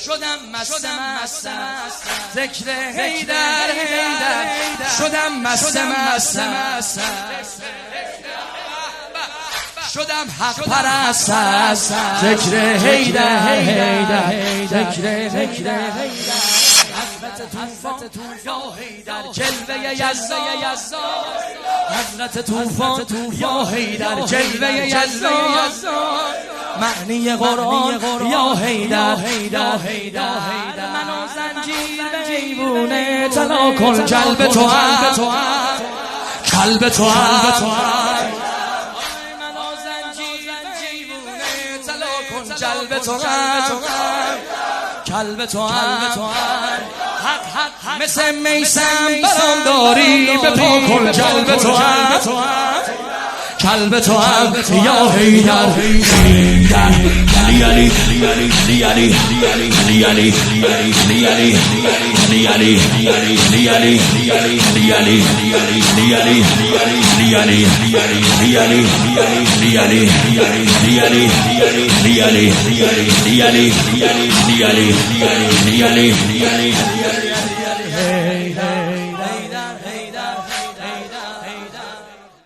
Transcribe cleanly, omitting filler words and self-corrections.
شدم مست ذکر حیدر شدم مست شدم حق پرست ذکر حیدر ذکر حضرت طوفان یا حیدر جلوه یزدان حضرت طوفان یا حیدر جلوه یزدان معنی قرآن یا حیدر منو زنجیر دیوونه طلا کن قلب تو قلب تو قلب تو قلب تو مثل میسم برام داری به پا کن قلب تو قلب تو یا حیدر علی